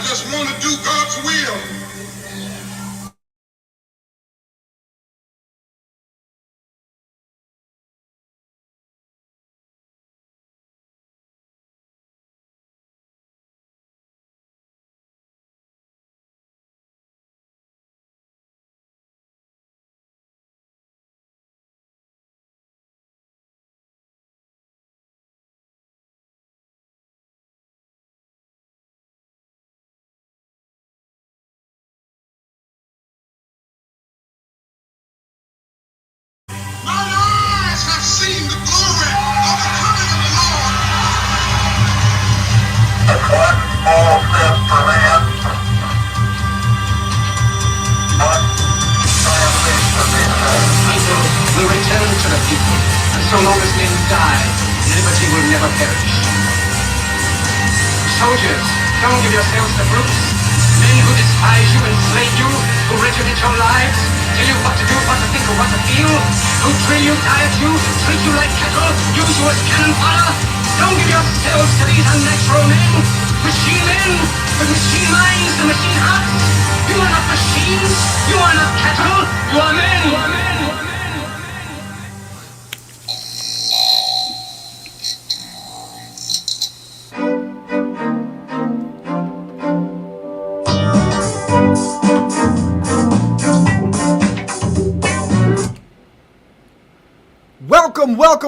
just want to do God's will. Mine eyes have seen the glory of the coming of the Lord. That's one small step for man, one giant leap for mankind. People will return to the people, and so long as men die, liberty will never perish. Soldiers, don't give yourselves to brutes, men who despise you, enslave you, who regiment your lives, tell you what to do, what to think, or what to feel, who drill you, diet you, treat you like cattle, use you as cannon fodder. Don't give yourselves to these unnatural men, machine men, with machine minds and machine hearts. You are not machines, you are not cattle, you are men, you are men, you are men.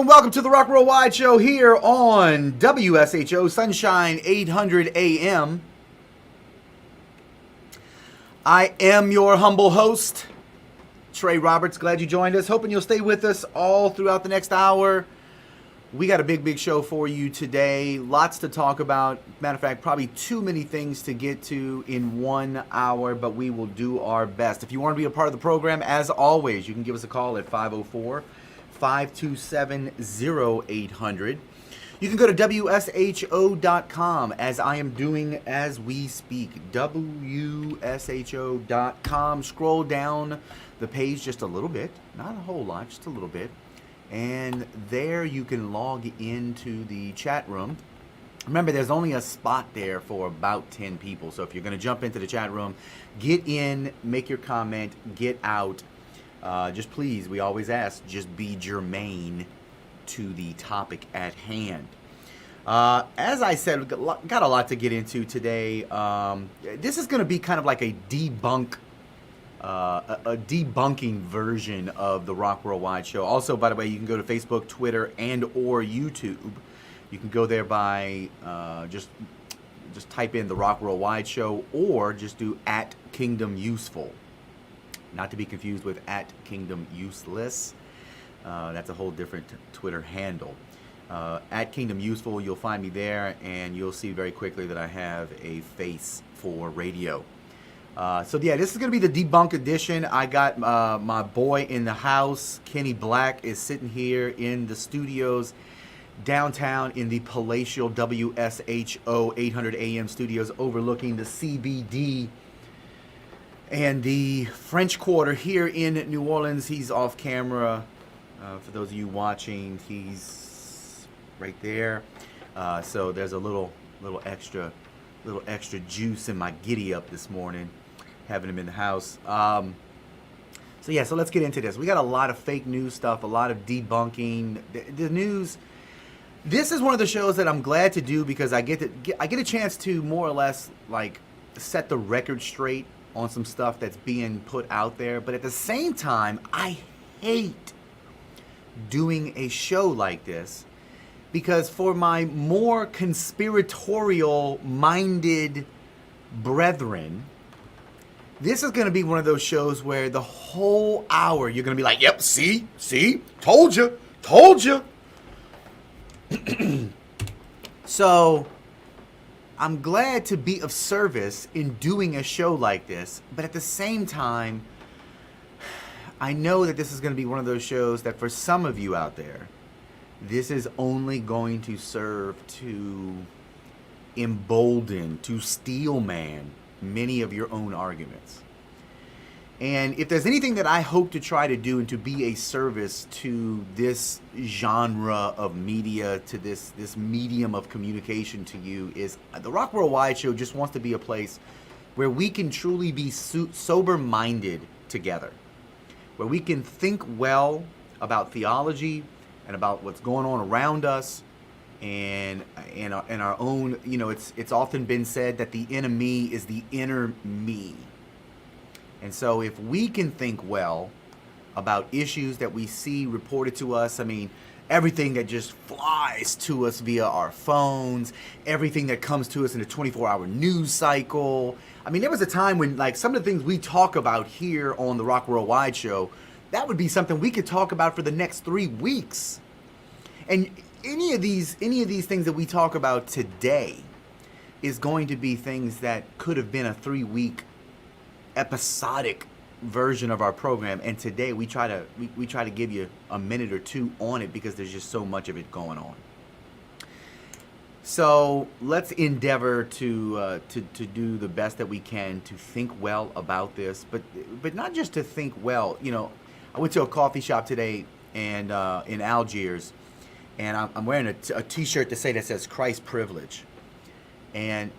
Welcome to the Rock Worldwide Show here on WSHO Sunshine 800 AM. I am your humble host, Trey Roberts. Glad you joined us. Hoping you'll stay with us all throughout the next hour. We got a big show for you today. Lots to talk about. Matter of fact, probably too many things to get to in 1 hour, but we will do our best. If you want to be a part of the program, as always, you can give us a call at 504-527-0800. You can go to WSHO.com, as I am doing as we speak. WSHO.com. Scroll down the page just a little bit. Not a whole lot, just a little bit. And there you can log into the chat room. Remember, there's only a spot there for about 10 people. So if you're going to jump into the chat room, get in, make your comment, get out. Just please, we always ask, just be germane to the topic at hand. As I said, got a lot to get into today. This is going to be kind of like a debunking version of the Rock Worldwide Show. Also, by the way, you can go to Facebook, Twitter, and or YouTube. You can go there by just type in the Rock Worldwide Show, or just do @KingdomUseful. Not to be confused with @KingdomUseless. That's a whole different Twitter handle. @KingdomUseful, you'll find me there, and you'll see very quickly that I have a face for radio. So yeah, this is going to be the debunk edition. I got my boy in the house. Kenny Black is sitting here in the studios downtown in the palatial WSHO 800 AM studios overlooking the CBD and the French Quarter here in New Orleans. He's off camera. For those of you watching, he's right there. So there's a little extra juice in my giddy up this morning, having him in the house. So let's get into this. We got a lot of fake news stuff, a lot of debunking. The news. This is one of the shows that I'm glad to do because I get a chance to more or less like set the record straight on some stuff that's being put out there. But at the same time, I hate doing a show like this because for my more conspiratorial minded brethren, this is going to be one of those shows where the whole hour you're going to be like, yep, see, told you. So I'm glad to be of service in doing a show like this, but at the same time, I know that this is going to be one of those shows that for some of you out there, this is only going to serve to embolden, to steelman many of your own arguments. And if there's anything that I hope to try to do and to be a service to this genre of media, to this medium of communication to you, is the Rock Worldwide Show just wants to be a place where we can truly be sober-minded together, where we can think well about theology and about what's going on around us, and our own. You know, it's often been said that the enemy is the inner me. And so if we can think well about issues that we see reported to us, I mean, everything that just flies to us via our phones, everything that comes to us in a 24-hour news cycle. I mean, there was a time when, like, some of the things we talk about here on the Rock Worldwide Show, that would be something we could talk about for the next 3 weeks. And any of these things that we talk about today is going to be things that could have been a 3-week episodic version of our program, and today we try to give you a minute or two on it because there's just so much of it going on. So let's endeavor to do the best that we can to think well about this, but not just to think well. You know, I went to a coffee shop today and in Algiers, and I'm wearing a T-shirt that says Christ privilege, and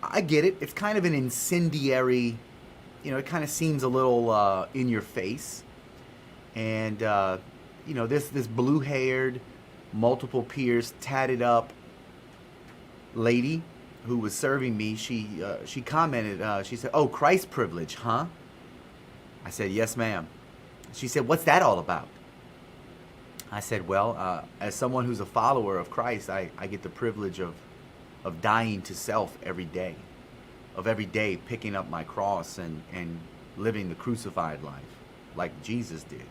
I get it. It's kind of an incendiary. You know, it kind of seems a little in your face. And, you know, this blue-haired, multiple pierced, tatted up lady who was serving me, she commented, she said, "Oh, Christ privilege, huh?" I said, "Yes, ma'am." She said, "What's that all about?" I said, "Well, as someone who's a follower of Christ, I get the privilege of dying to self every day. Of every day picking up my cross and living the crucified life like Jesus did.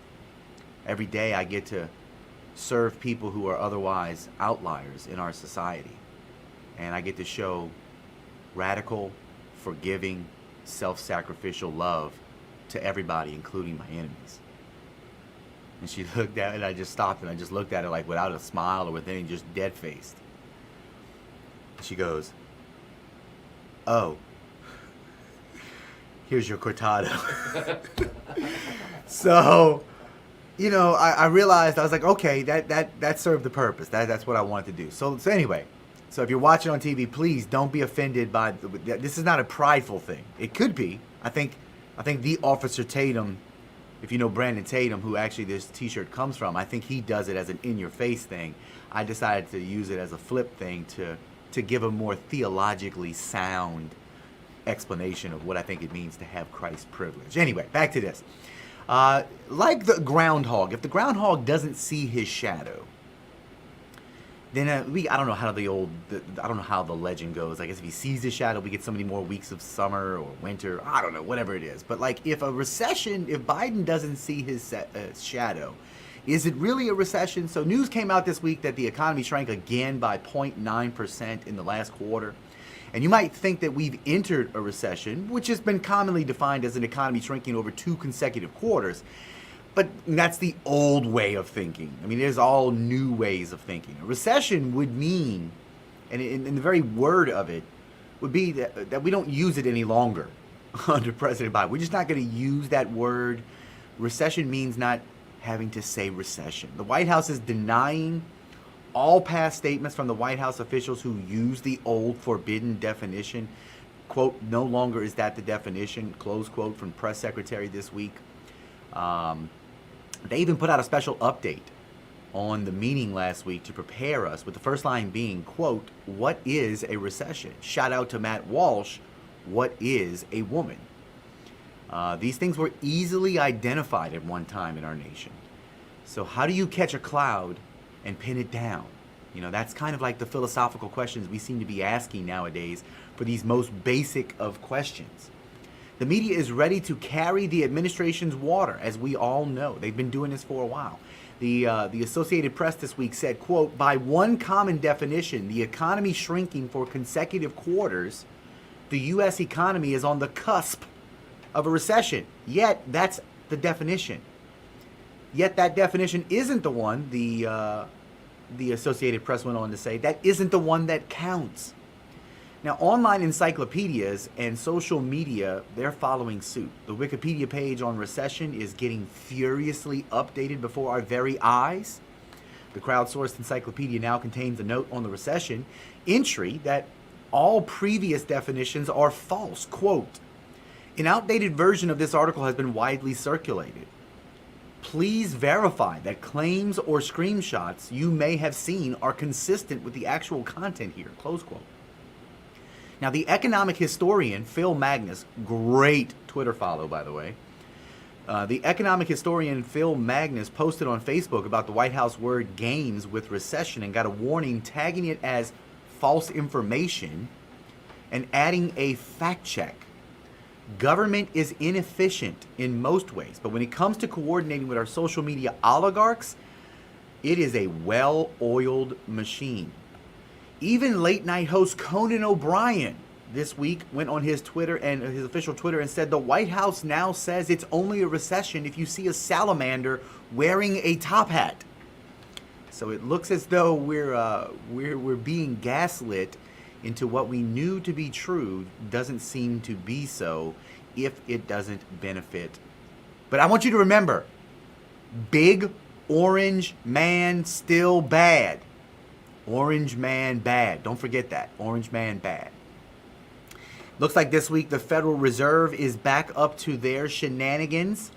Every day I get to serve people who are otherwise outliers in our society. And I get to show radical, forgiving, self-sacrificial love to everybody, including my enemies." And she looked at it, and I just stopped and I just looked at her like without a smile or with anything, just dead-faced. She goes, "Oh, here's your cortado." So, you know, I realized, I was like, okay, that served the purpose. That's what I wanted to do. So anyway, so if you're watching on TV, please don't be offended by this is not a prideful thing. It could be. I think the Officer Tatum, if you know Brandon Tatum, who actually this T-shirt comes from, I think he does it as an in-your-face thing. I decided to use it as a flip thing to give a more theologically sound explanation of what I think it means to have Christ privilege. Anyway, back to this. Like the groundhog, if the groundhog doesn't see his shadow, then I don't know how I don't know how the legend goes. I guess if he sees his shadow, we get so many more weeks of summer or winter. I don't know, whatever it is. But like, if Biden doesn't see his shadow, is it really a recession? So news came out this week that the economy shrank again by 0.9% in the last quarter. And you might think that we've entered a recession, which has been commonly defined as an economy shrinking over 2 consecutive quarters. But that's the old way of thinking. I mean, there's all new ways of thinking. A recession would mean, and in the very word of it, would be that we don't use it any longer under President Biden. We're just not going to use that word. Recession means not having to say recession. The White House is denying all past statements from the White House officials who use the old forbidden definition. Quote, "No longer is that the definition," close quote, from press secretary this week. They even put out a special update on the meeting last week to prepare us, with the first line being, quote, "What is a recession?" Shout out to Matt Walsh. What is a woman? These things were easily identified at one time in our nation. So how do you catch a cloud and pin it down? You know, that's kind of like the philosophical questions we seem to be asking nowadays for these most basic of questions. The media is ready to carry the administration's water, as we all know. They've been doing this for a while. The Associated Press this week said, quote, "By one common definition, the economy shrinking for consecutive quarters, the U.S. economy is on the cusp of a recession." Yet, that's the definition. Yet that definition isn't the one, the Associated Press went on to say, that isn't the one that counts. Now, online encyclopedias and social media, they're following suit. The Wikipedia page on recession is getting furiously updated before our very eyes. The crowdsourced encyclopedia now contains a note on the recession entry that all previous definitions are false. Quote, an outdated version of this article has been widely circulated. Please verify that claims or screenshots you may have seen are consistent with the actual content here. Close quote. Now, the economic historian Phil Magnus, great Twitter follow, by the way, the economic historian Phil Magnus posted on Facebook about the White House word games with recession and got a warning tagging it as false information and adding a fact check. Government is inefficient in most ways, but when it comes to coordinating with our social media oligarchs, it is a well-oiled machine. Even late-night host Conan O'Brien this week went on his Twitter and his official Twitter and said the White House now says it's only a recession if you see a salamander wearing a top hat. So it looks as though we're being gaslit into what we knew to be true doesn't seem to be so if it doesn't benefit. But I want you to remember, big orange man still bad. Orange man bad. Don't forget that. Orange man bad. Looks like this week the Federal Reserve is back up to their shenanigans.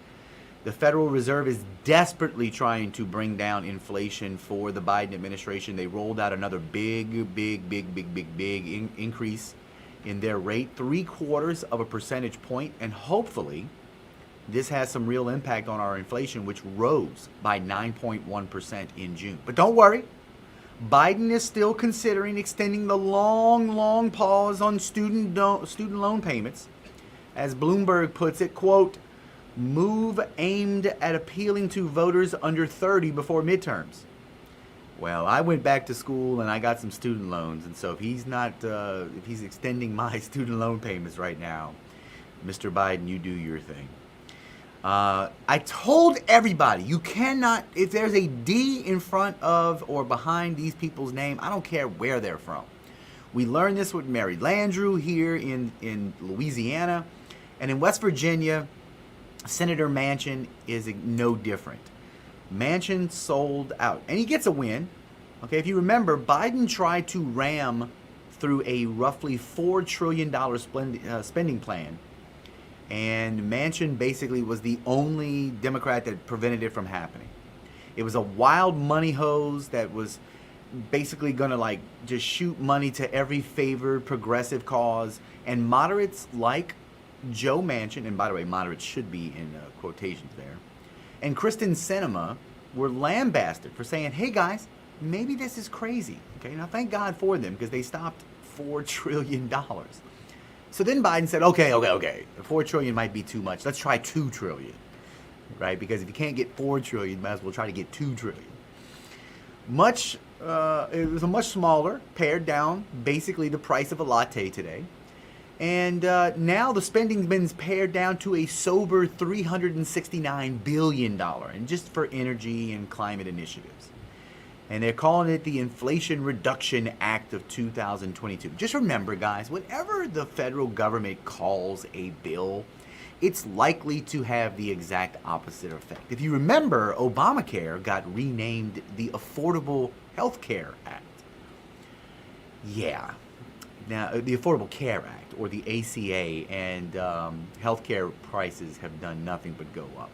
The Federal Reserve is desperately trying to bring down inflation for the Biden administration. They rolled out another big increase in their rate, 0.75 percentage point, and hopefully this has some real impact on our inflation, which rose by 9.1% in June. But don't worry. Biden is still considering extending the long pause on student loan payments. As Bloomberg puts it, quote, move aimed at appealing to voters under 30 before midterms. Well, I went back to school and I got some student loans, and so if he's extending my student loan payments right now, Mr. Biden, you do your thing. I told everybody, you cannot, if there's a D in front of or behind these people's name, I don't care where they're from. We learned this with Mary Landrieu here in Louisiana, and in West Virginia, Senator Manchin is no different. Manchin sold out, and he gets a win. Okay, if you remember, Biden tried to ram through a roughly $4 trillion spending plan, and Manchin basically was the only Democrat that prevented it from happening. It was a wild money hose that was basically going to just shoot money to every favored progressive cause, and moderates like Joe Manchin, and by the way, moderates should be in quotations there, and Kristen Sinema were lambasted for saying, hey guys, maybe this is crazy. Okay, now thank God for them because they stopped $4 trillion. So then Biden said, okay, $4 trillion might be too much. Let's try $2 trillion, right? Because if you can't get $4 trillion, you might as well try to get $2 trillion. It was a much smaller, pared down, basically the price of a latte today. And now the spending's been pared down to a sober $369 billion, and just for energy and climate initiatives. And they're calling it the Inflation Reduction Act of 2022. Just remember, guys, whatever the federal government calls a bill, it's likely to have the exact opposite effect. If you remember, Obamacare got renamed the Affordable Health Care Act. Yeah. Now, the Affordable Care Act, or the ACA, and healthcare prices have done nothing but go up,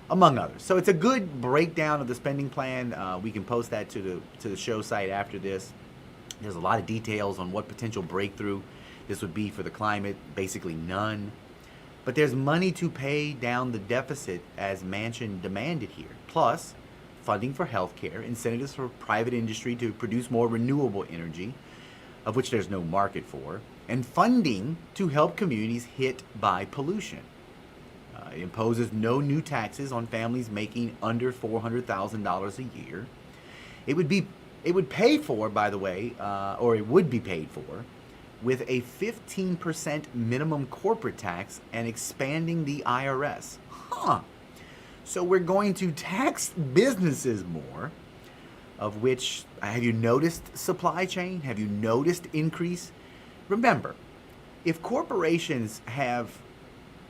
among others. So it's a good breakdown of the spending plan. We can post that to the show site after this. There's a lot of details on what potential breakthrough this would be for the climate. Basically none. But there's money to pay down the deficit as Manchin demanded here. Plus, funding for healthcare, incentives for private industry to produce more renewable energy, of which there's no market for, and funding to help communities hit by pollution. It imposes no new taxes on families making under $400,000 a year. It would pay for, by the way, or it would be paid for, with a 15% minimum corporate tax and expanding the IRS. So we're going to tax businesses more, of which, have you noticed supply chain? Have you noticed increase Remember, if corporations have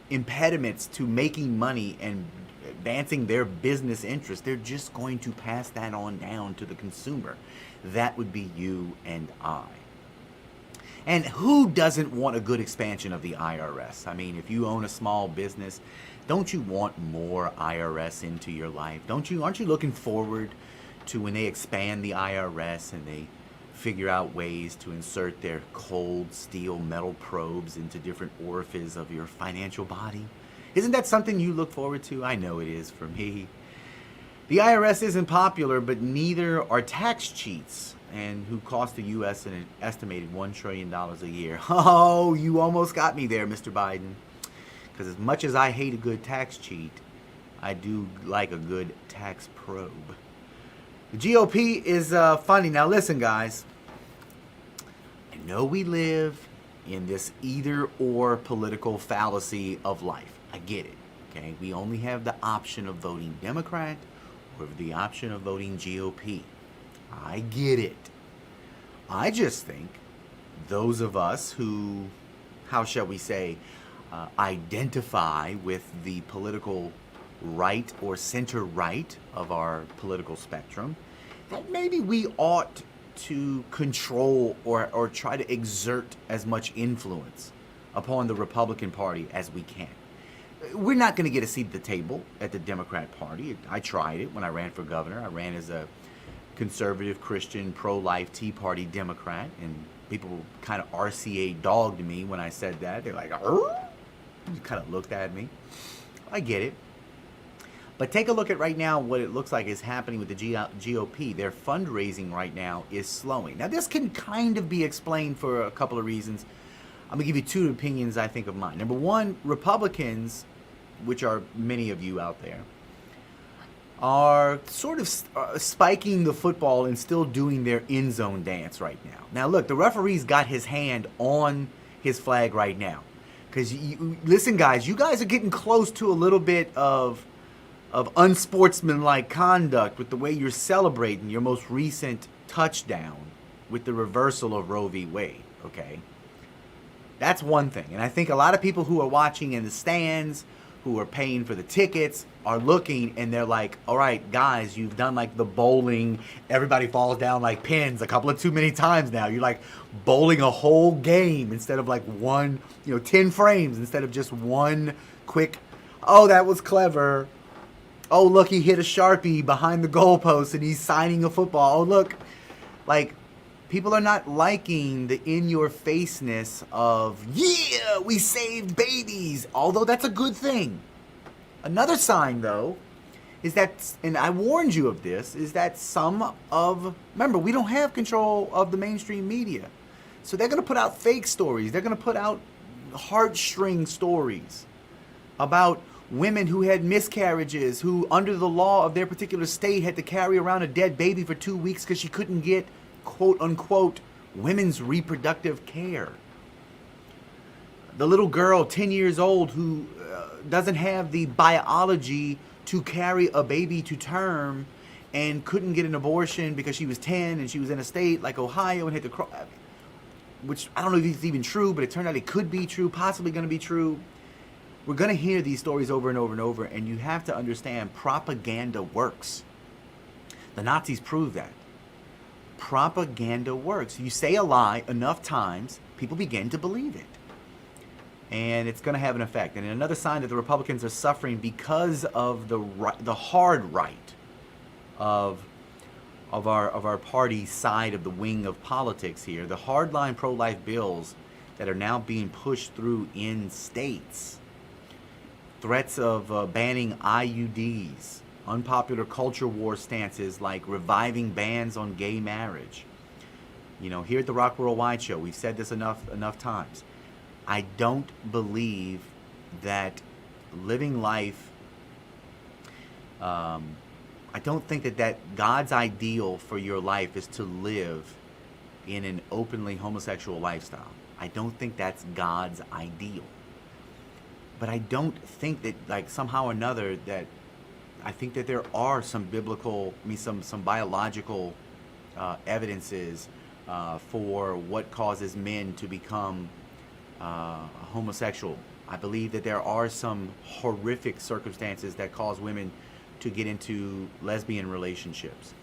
impediments to making money and advancing their business interests, they're just going to pass that on down to the consumer. That would be you and I. And who doesn't want a good expansion of the IRS? I mean, if you own a small business, don't you want more IRS into your life? Aren't you looking forward to when they expand the IRS and they figure out ways to insert their cold steel metal probes into different orifices of your financial body? Isn't that something you look forward to? I know it is for me. The IRS isn't popular, but neither are tax cheats, and who cost the U.S. an estimated $1 trillion a year. Oh, you almost got me there, Mr. Biden. Because as much as I hate a good tax cheat, I do like a good tax probe. The GOP is funny. Now listen, guys. I know we live in this either-or political fallacy of life. I get it. Okay, we only have the option of voting Democrat or the option of voting GOP. I get it. I just think those of us who, how shall we say, identify with the political right or center right of our political spectrum, that maybe we ought to control or try to exert as much influence upon the Republican Party as we can. We're not going to get a seat at the table at the Democrat Party. I tried it when I ran for governor. I ran as a conservative, Christian, pro-life Tea Party Democrat, and people kind of RCA dogged me when I said that. They're like, you kind of looked at me. I get it. But take a look at right now what it looks like is happening with the GOP. Their fundraising right now is slowing. Now, this can kind of be explained for a couple of reasons. I'm going to give you two opinions I think of mine. Number one, Republicans, which are many of you out there, are sort of spiking the football and still doing their end zone dance right now. Now, look, the referee's got his hand on his flag right now. Because, listen, guys, you guys are getting close to a little bit of unsportsmanlike conduct with the way you're celebrating your most recent touchdown with the reversal of Roe v. Wade, okay? That's one thing. And I think a lot of people who are watching in the stands, who are paying for the tickets, are looking and they're like, all right, guys, you've done like the bowling, everybody falls down like pins a couple of too many times now. You're like bowling a whole game instead of like 10 frames instead of just one quick, oh, that was clever. Oh, look, he hit a Sharpie behind the goalpost and he's signing a football. Oh, look, like, people are not liking the in-your-faceness of, yeah, we saved babies, although that's a good thing. Another sign, though, is that, and I warned you of this, is that remember, we don't have control of the mainstream media. So they're going to put out fake stories. They're going to put out heartstring stories about women who had miscarriages, who under the law of their particular state had to carry around a dead baby for 2 weeks because she couldn't get, quote unquote, women's reproductive care. The little girl, 10 years old, who doesn't have the biology to carry a baby to term and couldn't get an abortion because she was 10 and she was in a state like Ohio and had to cross, which I don't know if it's even true, but it turned out it could be true, possibly going to be true. We're going to hear these stories over and over and over, and you have to understand propaganda works. The Nazis proved that. Propaganda works. You say a lie enough times, people begin to believe it. And it's going to have an effect. And another sign that the Republicans are suffering because of the hard right of our party's side of the wing of politics here, the hardline pro-life bills that are now being pushed through in states. Threats of banning IUDs, unpopular culture war stances like reviving bans on gay marriage. You know, here at the Rock Worldwide Show, we've said this enough times. I don't believe that living life, I don't think that God's ideal for your life is to live in an openly homosexual lifestyle. I don't think that's God's ideal. But I don't think that, like, somehow or another, that I think that there are some biblical, some biological evidences for what causes men to become homosexual. I believe that there are some horrific circumstances that cause women to get into lesbian relationships.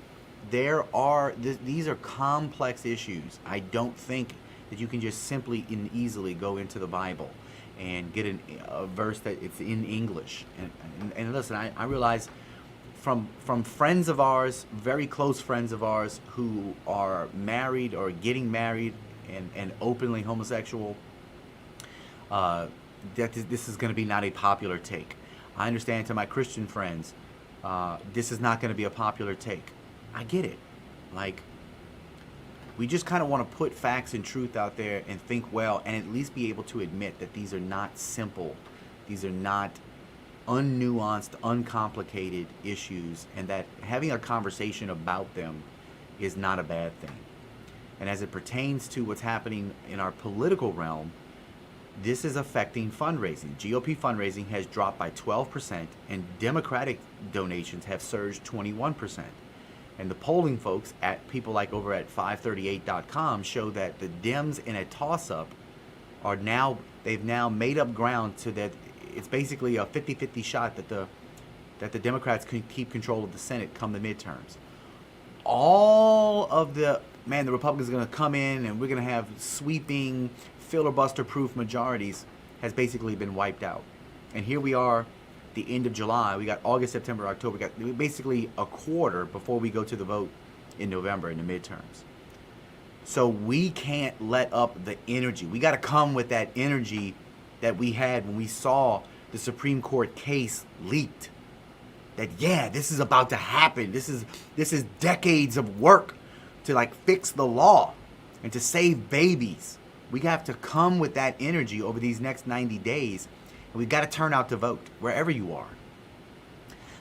These are complex issues. I don't think that you can just simply and easily go into the Bible and get a verse that it's in English. And listen, I realize from friends of ours, very close friends of ours who are married or getting married and openly homosexual, that this is going to be not a popular take. I understand to my Christian friends, this is not going to be a popular take. I get it. Like, we just kind of want to put facts and truth out there and think well, and at least be able to admit that these are not simple, these are not unnuanced, uncomplicated issues, and that having a conversation about them is not a bad thing. And as it pertains to what's happening in our political realm, this is affecting fundraising. GOP fundraising has dropped by 12%, and Democratic donations have surged 21%. And the polling folks at people like over at 538.com show that the Dems in a toss-up they've now made up ground so that it's basically a 50-50 shot that the Democrats can keep control of the Senate come the midterms. The Republicans are going to come in and we're going to have sweeping, filibuster-proof majorities has basically been wiped out. And here we are, the end of July. We got August, September, October. We got basically a quarter before we go to the vote in November in the midterms. So we can't let up the energy. We got to come with that energy that we had when we saw the Supreme Court case leaked. That, yeah, this is about to happen. This is decades of work to like fix the law and to save babies. We have to come with that energy over these next 90 days. And we've got to turn out to vote wherever you are.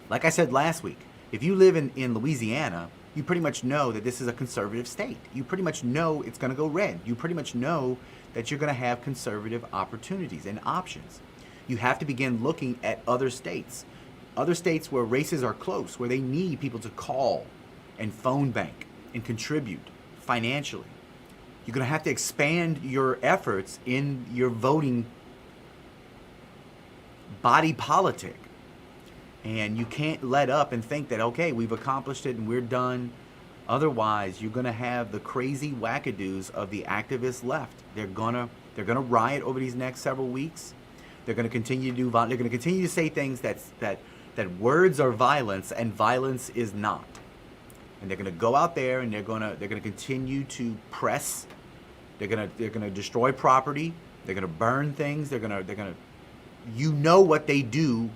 Like I said last week, if you live in Louisiana, you pretty much know that this is a conservative state. You pretty much know it's going to go red. You pretty much know that you're going to have conservative opportunities and options. You have to begin looking at other states where races are close, where they need people to call and phone bank and contribute financially. You're going to have to expand your efforts in your voting body politic. And you can't let up and think that, okay, we've accomplished it and we're done. Otherwise, you're going to have the crazy wackadoos of the activist left. They're going to riot over these next several weeks. They're going to continue to they're going to continue to say things that words are violence and violence is not. And they're going to go out there and they're going to continue to press. They're going to destroy property. They're going to burn things. They're going to you know what they do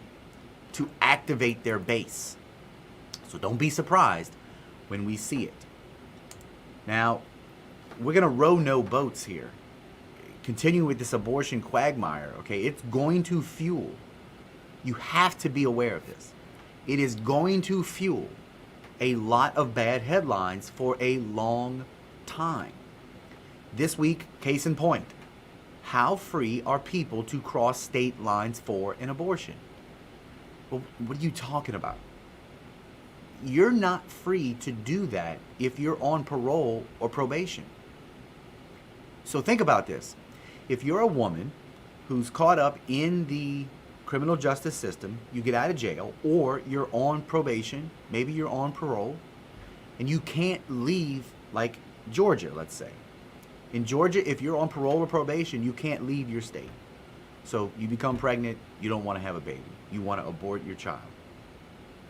to activate their base. So don't be surprised when we see it. Now, we're going to row no boats here. Continuing with this abortion quagmire, okay, it's going to fuel. You have to be aware of this. It is going to fuel a lot of bad headlines for a long time. This week, case in point, how free are people to cross state lines for an abortion? Well, what are you talking about? You're not free to do that if you're on parole or probation. So think about this. If you're a woman who's caught up in the criminal justice system, you get out of jail, or you're on probation, maybe you're on parole, and you can't leave, like Georgia, let's say. In Georgia, if you're on parole or probation, you can't leave your state. So you become pregnant, you don't want to have a baby. You want to abort your child.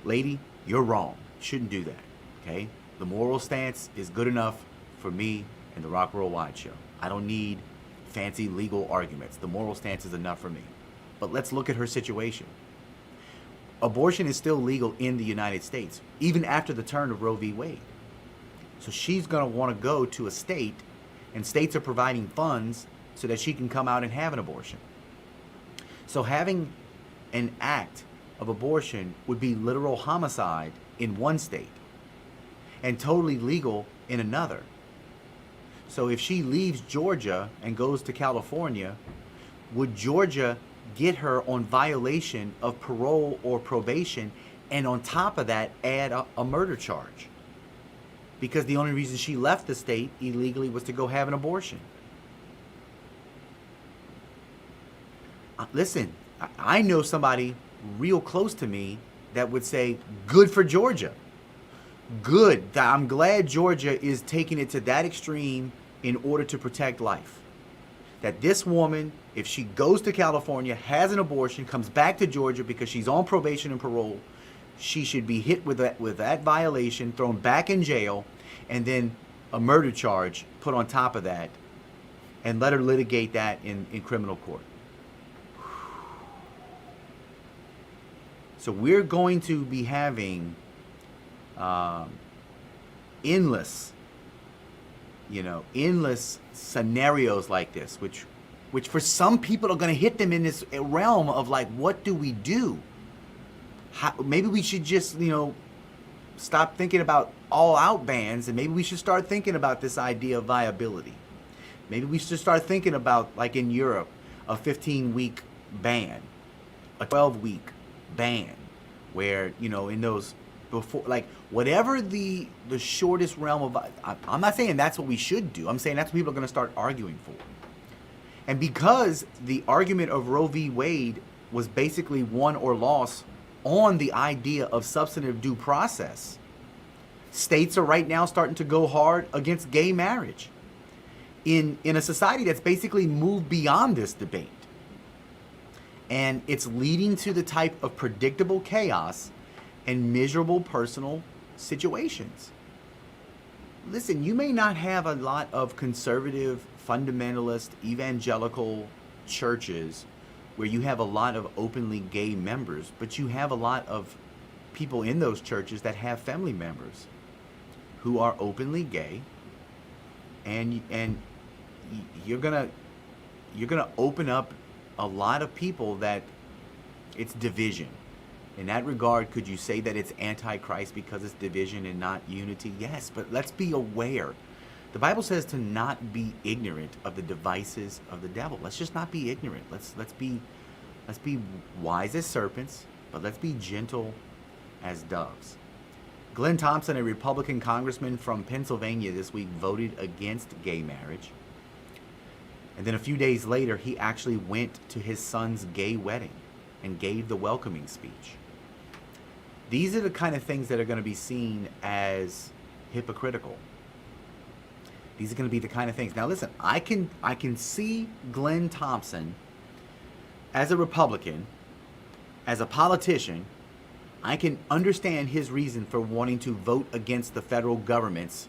Lady, you're wrong. Shouldn't do that, okay? The moral stance is good enough for me and the Rock Worldwide Show. I don't need fancy legal arguments. The moral stance is enough for me. But let's look at her situation. Abortion is still legal in the United States, even after the turn of Roe v. Wade. So she's going to want to go to a state, and states are providing funds so that she can come out and have an abortion. So having an act of abortion would be literal homicide in one state and totally legal in another. So if she leaves Georgia and goes to California, would Georgia get her on violation of parole or probation, and on top of that add a murder charge? because the only reason she left the state illegally was to go have an abortion. Listen, I know somebody real close to me that would say, good for Georgia. Good. I'm glad Georgia is taking it to that extreme in order to protect life. That this woman, if she goes to California, has an abortion, comes back to Georgia because she's on probation and parole, she should be hit with that violation, thrown back in jail, and then a murder charge put on top of that, and let her litigate that in criminal court. So we're going to be having endless scenarios like this, which for some people are going to hit them in this realm of like, what do we do? Maybe we should just, stop thinking about all-out bans, and maybe we should start thinking about this idea of viability. Maybe we should start thinking about, like in Europe, a 15-week ban, a 12-week ban, where, in those before, like, whatever the shortest realm of, I'm not saying that's what we should do. I'm saying that's what people are going to start arguing for. And because the argument of Roe v. Wade was basically won or lost on the idea of substantive due process, states are right now starting to go hard against gay marriage in a society that's basically moved beyond this debate. And it's leading to the type of predictable chaos and miserable personal situations. Listen, you may not have a lot of conservative, fundamentalist, evangelical churches where you have a lot of openly gay members, but you have a lot of people in those churches that have family members who are openly gay, and you're gonna open up a lot of people that it's division. In that regard, could you say that it's antichrist because it's division and not unity? Yes, but let's be aware. The Bible says to not be ignorant of the devices of the devil. Let's just not be ignorant. Let's be wise as serpents, but let's be gentle as doves. Glenn Thompson, a Republican congressman from Pennsylvania this week, voted against gay marriage. And then a few days later, he actually went to his son's gay wedding and gave the welcoming speech. These are the kind of things that are going to be seen as hypocritical. These are going to be the kind of things. Now listen, I can see Glenn Thompson as a Republican, as a politician. I can understand his reason for wanting to vote against the federal government's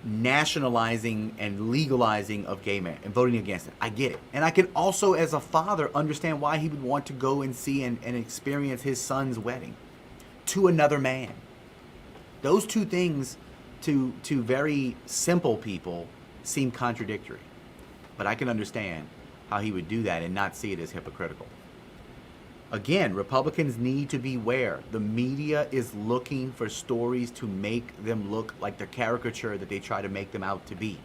nationalizing and legalizing of gay marriage and voting against it. I get it. And I can also, as a father, understand why he would want to go and see and experience his son's wedding to another man. Those two things to very simple people seem contradictory. But I can understand how he would do that and not see it as hypocritical. Again, Republicans need to beware. The media is looking for stories to make them look like the caricature that they try to make them out to be.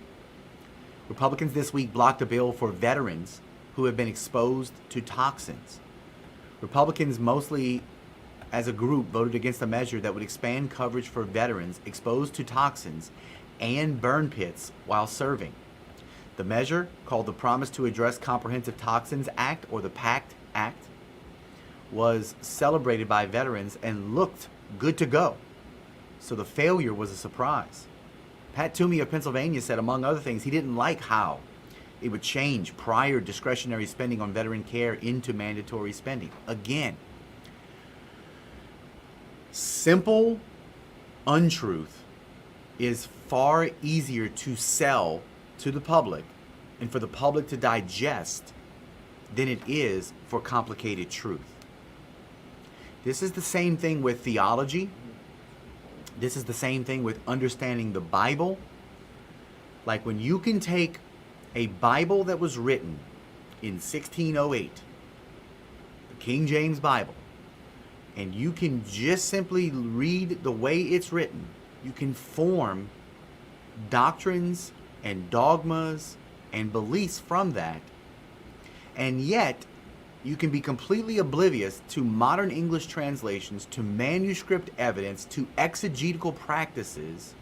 Republicans this week blocked a bill for veterans who have been exposed to toxins. Republicans, mostly as a group, voted against a measure that would expand coverage for veterans exposed to toxins and burn pits while serving. The measure, called the Promise to Address Comprehensive Toxins Act, or the PACT Act, was celebrated by veterans and looked good to go. So the failure was a surprise. Pat Toomey of Pennsylvania said, among other things, he didn't like how it would change prior discretionary spending on veteran care into mandatory spending. Again, simple untruth is far easier to sell to the public and for the public to digest than it is for complicated truth. This is the same thing with theology. This is the same thing with understanding the Bible. Like when you can take a Bible that was written in 1608, the King James Bible, and you can just simply read the way it's written, you can form doctrines and dogmas and beliefs from that, and yet you can be completely oblivious to modern English translations, to manuscript evidence, to exegetical practices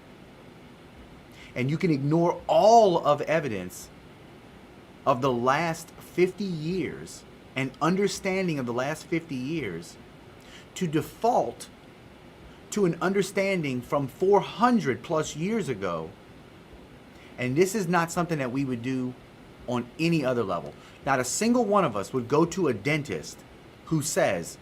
and you can ignore all of evidence of the last 50 years and understanding of the last 50 years to default to an understanding from 400 plus years ago. And this is not something that we would do on any other level. Not a single one of us would go to a dentist who says,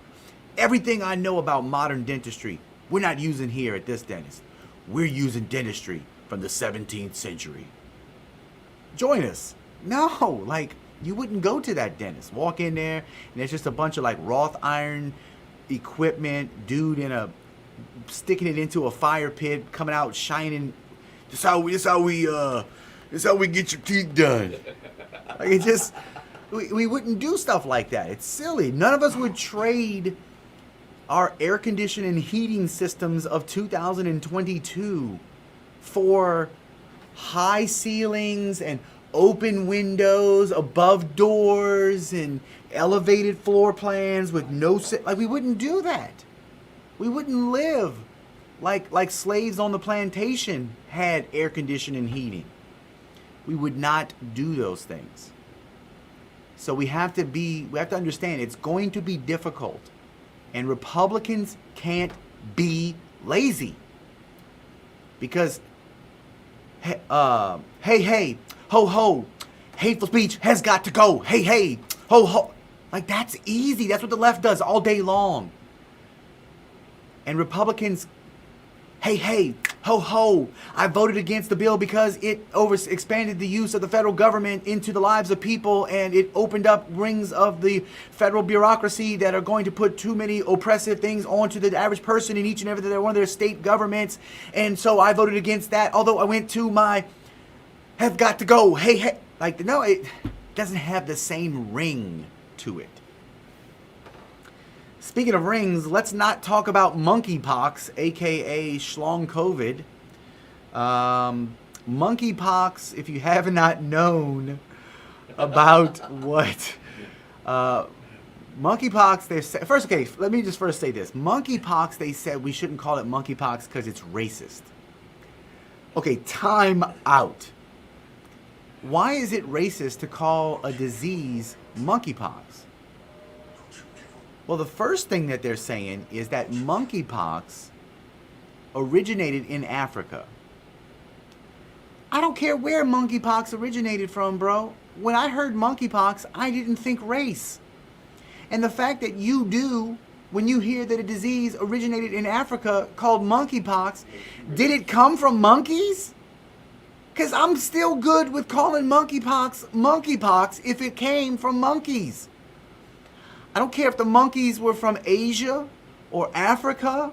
everything I know about modern dentistry, we're not using here at this dentist. We're using dentistry from the 17th century. Join us. No, like, you wouldn't go to that dentist. Walk in there, and there's just a bunch of like wrought iron equipment, dude sticking it into a fire pit, coming out shining. This how we get your teeth done. Like, it just, we wouldn't do stuff like that. It's silly. None of us would trade our air conditioning and heating systems of 2022 for high ceilings and open windows above doors and elevated floor plans with no like, we wouldn't do that. We wouldn't live like slaves on the plantation had air conditioning and heating. We would not do those things. So we have to understand it's going to be difficult, and Republicans can't be lazy, because hey, ho ho, hateful speech has got to go. Hey, ho ho. Like, that's easy. That's what the left does all day long. And Republicans, hey, ho ho, I voted against the bill because it expanded the use of the federal government into the lives of people, and it opened up rings of the federal bureaucracy that are going to put too many oppressive things onto the average person in each and every one of their state governments. And so I voted against that, although I went to my have got to go. Hey, like, no, it doesn't have the same ring to it. Speaking of rings, let's not talk about monkeypox, aka schlong COVID. Monkeypox, if you have not known about what monkeypox, they said, first, okay, let me just first say this. Monkeypox, they said we shouldn't call it monkeypox because it's racist. Okay, time out. Why is it racist to call a disease monkeypox? Well, the first thing that they're saying is that monkeypox originated in Africa. I don't care where monkeypox originated from, bro. When I heard monkeypox, I didn't think race. And the fact that you do, when you hear that a disease originated in Africa called monkeypox, did it come from monkeys? Because I'm still good with calling monkeypox if it came from monkeys. I don't care if the monkeys were from Asia or Africa.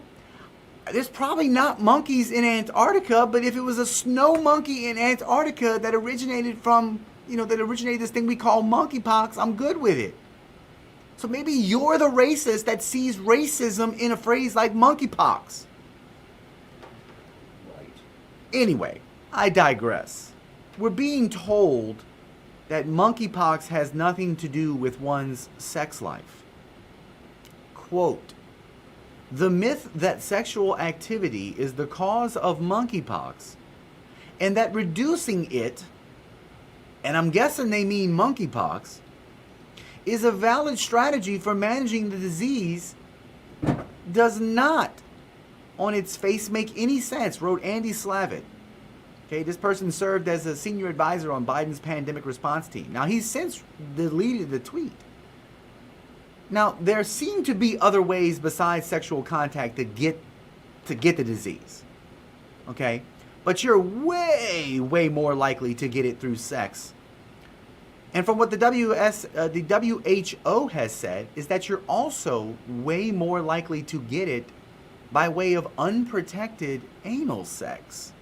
There's probably not monkeys in Antarctica, but if it was a snow monkey in Antarctica that originated from, this thing we call monkeypox, I'm good with it. So maybe you're the racist that sees racism in a phrase like monkeypox. Right. Anyway, I digress. We're being told that monkeypox has nothing to do with one's sex life. Quote, the myth that sexual activity is the cause of monkeypox, and that reducing it, and I'm guessing they mean monkeypox, is a valid strategy for managing the disease does not, on its face, make any sense, wrote Andy Slavitt. Okay, this person served as a senior advisor on Biden's pandemic response team. Now, he's since deleted the tweet. Now, there seem to be other ways besides sexual contact to get the disease. Okay? But you're way, way more likely to get it through sex. And from what the WHO has said, is that you're also way more likely to get it by way of unprotected anal sex.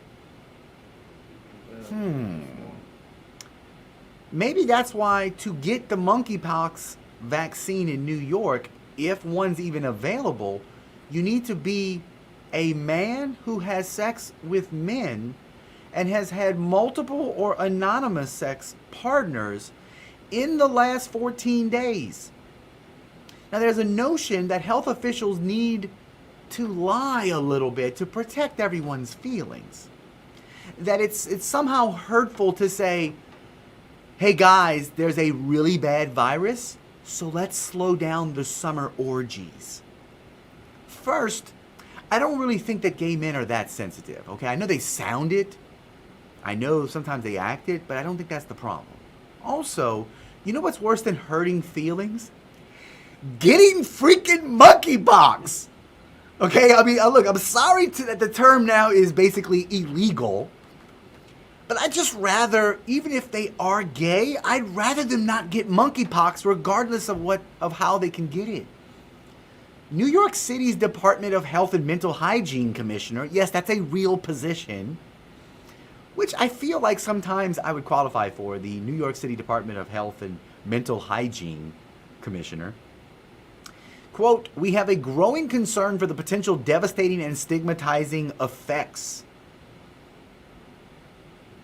Maybe that's why to get the monkeypox vaccine in New York, if one's even available, you need to be a man who has sex with men and has had multiple or anonymous sex partners in the last 14 days. Now, there's a notion that health officials need to lie a little bit to protect everyone's feelings. that it's somehow hurtful to say, hey guys, there's a really bad virus, so let's slow down the summer orgies. First, I don't really think that gay men are that sensitive, okay? I know they sound it. I know sometimes they act it, but I don't think that's the problem. Also, you know what's worse than hurting feelings? Getting freaking monkeypox. Okay, I mean, look, I'm sorry that the term now is basically illegal, but I'd just rather, even if they are gay, I'd rather them not get monkeypox regardless of how they can get it. New York City's Department of Health and Mental Hygiene Commissioner, yes, that's a real position, which I feel like sometimes I would qualify for, the New York City Department of Health and Mental Hygiene Commissioner. Quote, we have a growing concern for the potential devastating and stigmatizing effects.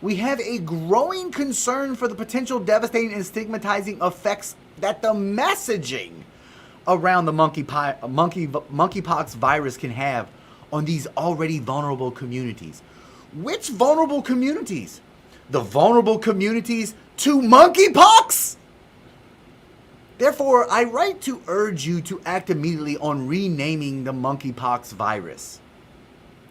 We have a growing concern for the potential devastating and stigmatizing effects that the messaging around the monkeypox virus can have on these already vulnerable communities. Which vulnerable communities? The vulnerable communities to monkeypox? Therefore, I write to urge you to act immediately on renaming the monkeypox virus.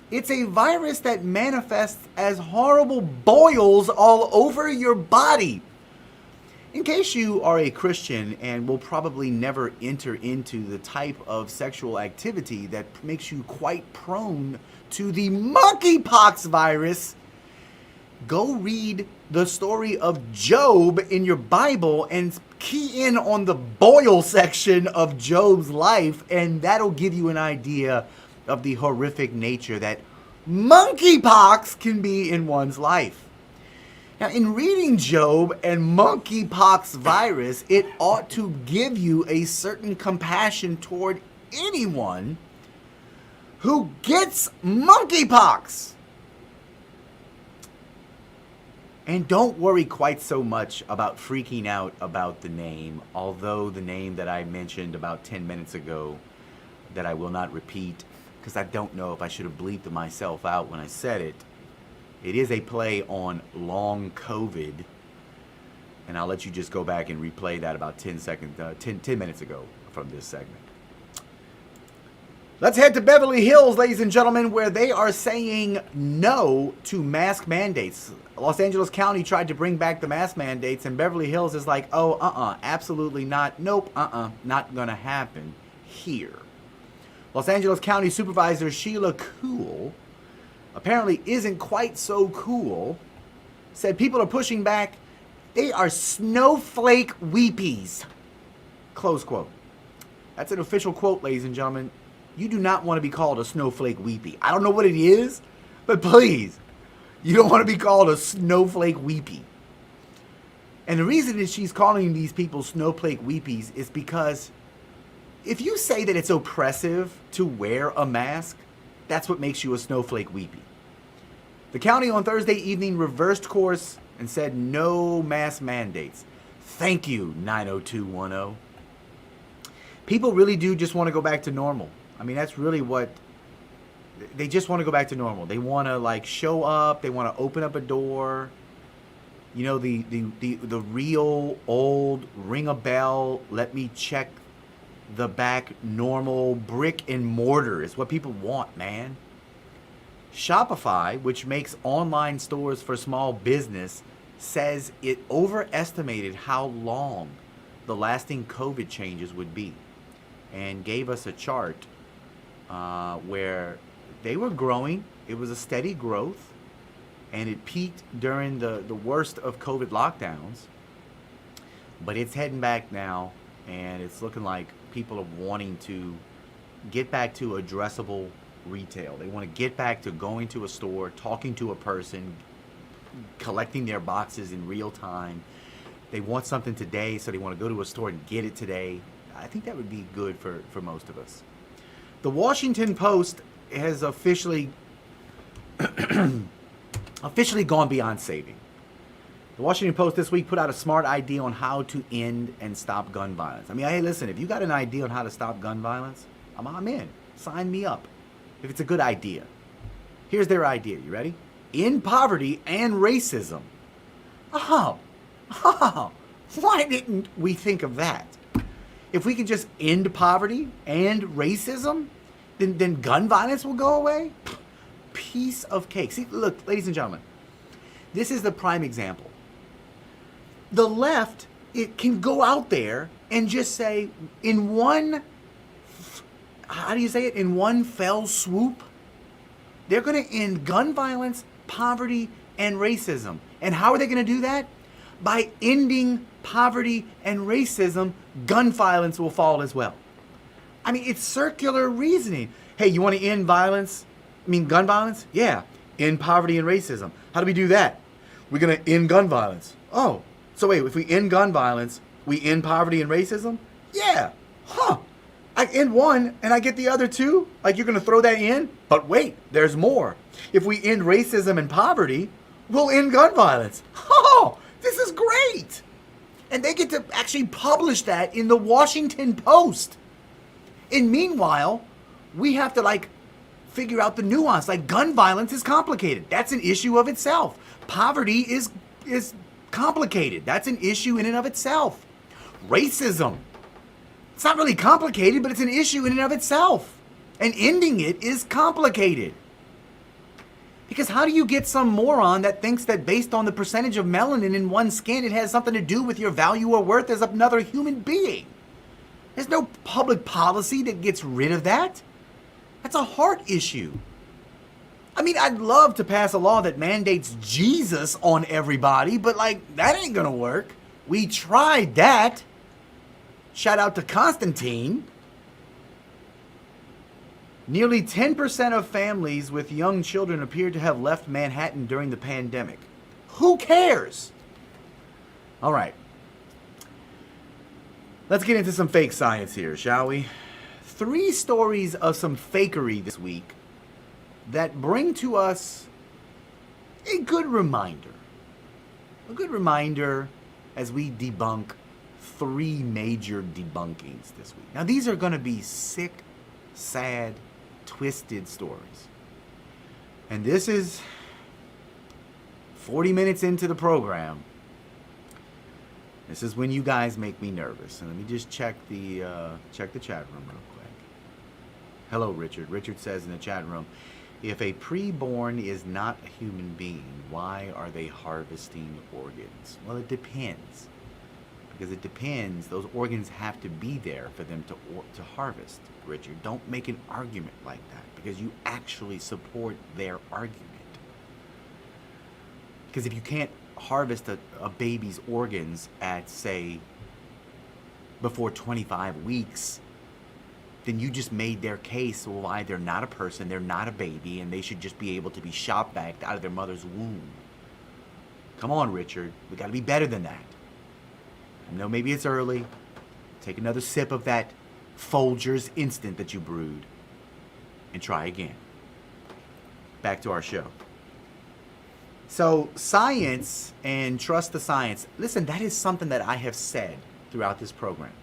It's a virus that manifests as horrible boils all over your body. In case you are a Christian and will probably never enter into the type of sexual activity that makes you quite prone to the monkeypox virus, go read the story of Job in your Bible and key in on the boil section of Job's life, and that'll give you an idea of the horrific nature that monkeypox can be in one's life. Now, in reading Job and monkeypox virus, it ought to give you a certain compassion toward anyone who gets monkeypox. And don't worry quite so much about freaking out about the name, although the name that I mentioned about 10 minutes ago that I will not repeat because I don't know if I should have bleeped myself out when I said it. It is a play on long COVID, and I'll let you just go back and replay that about 10 minutes ago from this segment. Let's head to Beverly Hills, ladies and gentlemen, where they are saying no to mask mandates. Los Angeles County tried to bring back the mask mandates, and Beverly Hills is like, absolutely not. Nope, not gonna happen here. Los Angeles County Supervisor Sheila Kuhl apparently isn't quite so cool, said people are pushing back. They are snowflake weepies. Close quote. That's an official quote, ladies and gentlemen. You do not want to be called a snowflake weepy. I don't know what it is, but please, you don't want to be called a snowflake weepy. And the reason that she's calling these people snowflake weepies is because if you say that it's oppressive to wear a mask, that's what makes you a snowflake weepy. The county on Thursday evening reversed course and said no mask mandates. Thank you, 90210. People really do just want to go back to normal. I mean, that's really what they just want to go back to normal. They want to show up. They want to open up a door. You know, the real old ring a bell, let me check the back normal brick and mortar is what people want, man. Shopify, which makes online stores for small business, says it overestimated how long the lasting COVID changes would be and gave us a chart where they were growing. It was a steady growth, and it peaked during the worst of COVID lockdowns, but it's heading back now, and it's looking like people are wanting to get back to addressable retail. They want to get back to going to a store, talking to a person, collecting their boxes in real time. They want something today, so they want to go to a store and get it today. I think that would be good for most of us. The Washington Post has officially gone beyond saving. The Washington Post this week put out a smart idea on how to end and stop gun violence. I mean, hey, listen, if you got an idea on how to stop gun violence, I'm in. Sign me up if it's a good idea. Here's their idea. You ready? end poverty and racism. Oh, why didn't we think of that? If we could just end poverty and racism, then gun violence will go away? Piece of cake. See, look, ladies and gentlemen, this is the prime example. The left, it can go out there and just say, in one, how do you say it? In one fell swoop, they're going to end gun violence, poverty, and racism. And how are they going to do that? By ending poverty and racism, gun violence will fall as well. I mean, it's circular reasoning. Hey, you want to end violence? Gun violence? Yeah. End poverty and racism. How do we do that? We're going to end gun violence. Oh, so wait, if we end gun violence, we end poverty and racism? Yeah. Huh. I end one and I get the other two? Like, you're going to throw that in? But wait, there's more. If we end racism and poverty, we'll end gun violence. Oh, this is great. And they get to actually publish that in the Washington Post. And meanwhile, we have to figure out the nuance. Like, gun violence is complicated. That's an issue of itself. Poverty is complicated. That's an issue in and of itself. Racism. It's not really complicated, but it's an issue in and of itself. And ending it is complicated. Because how do you get some moron that thinks that based on the percentage of melanin in one's skin, it has something to do with your value or worth as another human being? There's no public policy that gets rid of that. That's a heart issue. I mean, I'd love to pass a law that mandates Jesus on everybody, but that ain't gonna work. We tried that. Shout out to Constantine. Nearly 10% of families with young children appear to have left Manhattan during the pandemic. Who cares? All right. Let's get into some fake science here, shall we? 3 stories of some fakery this week that bring to us a good reminder. A good reminder as we debunk 3 major debunkings this week. Now, these are going to be sick, sad, twisted stories. And this is 40 minutes into the program. This is when you guys make me nervous. And let me just check the chat room real quick. Hello, Richard. Richard says in the chat room, if a preborn is not a human being, why are they harvesting organs? Well, it depends. Because it depends. Those organs have to be there for them to harvest, Richard. Don't make an argument like that, because you actually support their argument. Because if you can't harvest a baby's organs at, say, before 25 weeks, then you just made their case why they're not a person, they're not a baby, and they should just be able to be shop-vacced out of their mother's womb. Come on, Richard. We got to be better than that. I know maybe it's early. Take another sip of that Folgers Instant that you brewed and try again. Back to our show. So, science and trust the science. Listen, that is something that I have said throughout this program.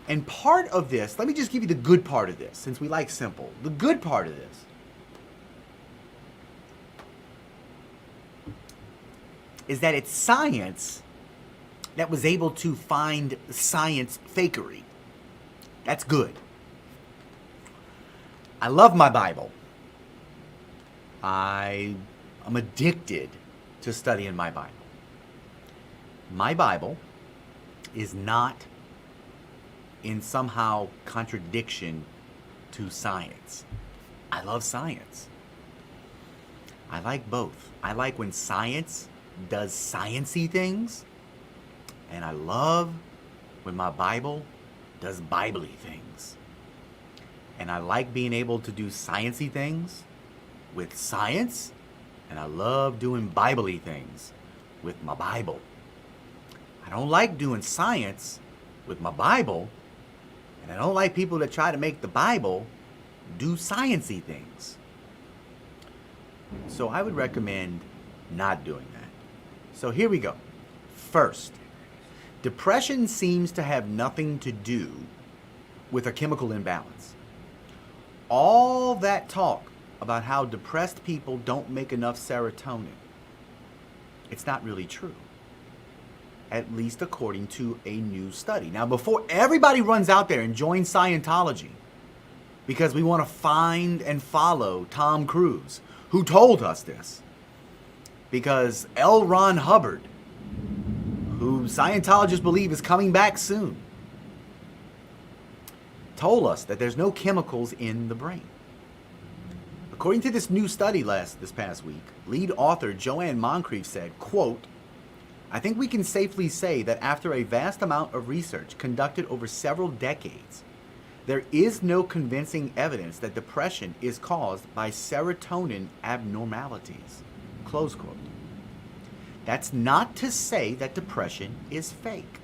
And part of this, let me just give you the good part of this, since we like simple. The good part of this is that it's science that was able to find science fakery. That's good. I love my Bible. I'm addicted to studying my Bible. My Bible is not in somehow contradiction to science. I love science. I like both. I like when science does science-y things, and I love when my Bible does Bible-y things. And I like being able to do science-y things with science, and I love doing Bible-y things with my Bible. I don't like doing science with my Bible, and I don't like people that try to make the Bible do science-y things. So I would recommend not doing that. So here we go. First, depression seems to have nothing to do with a chemical imbalance. All that talk about how depressed people don't make enough serotonin. It's not really true, at least according to a new study. Now, before everybody runs out there and joins Scientology because we want to find and follow Tom Cruise, who told us this, because L. Ron Hubbard, who Scientologists believe is coming back soon, told us that there's no chemicals in the brain. According to this new study this past week, lead author Joanne Moncrief said, quote, "I think we can safely say that after a vast amount of research conducted over several decades, there is no convincing evidence that depression is caused by serotonin abnormalities." Close quote. That's not to say that depression is fake.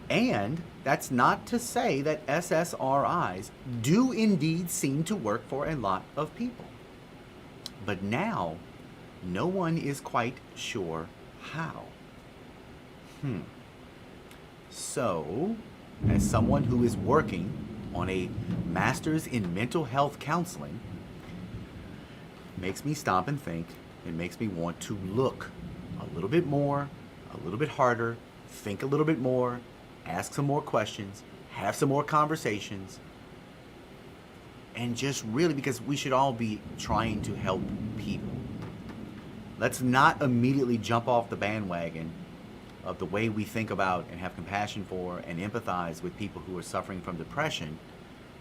And that's not to say that SSRIs do indeed seem to work for a lot of people. But now, no one is quite sure how. So, as someone who is working on a master's in mental health counseling, it makes me stop and think. It makes me want to look a little bit more, a little bit harder, think a little bit more, ask some more questions, have some more conversations, and just really, because we should all be trying to help people. Let's not immediately jump off the bandwagon of the way we think about and have compassion for and empathize with people who are suffering from depression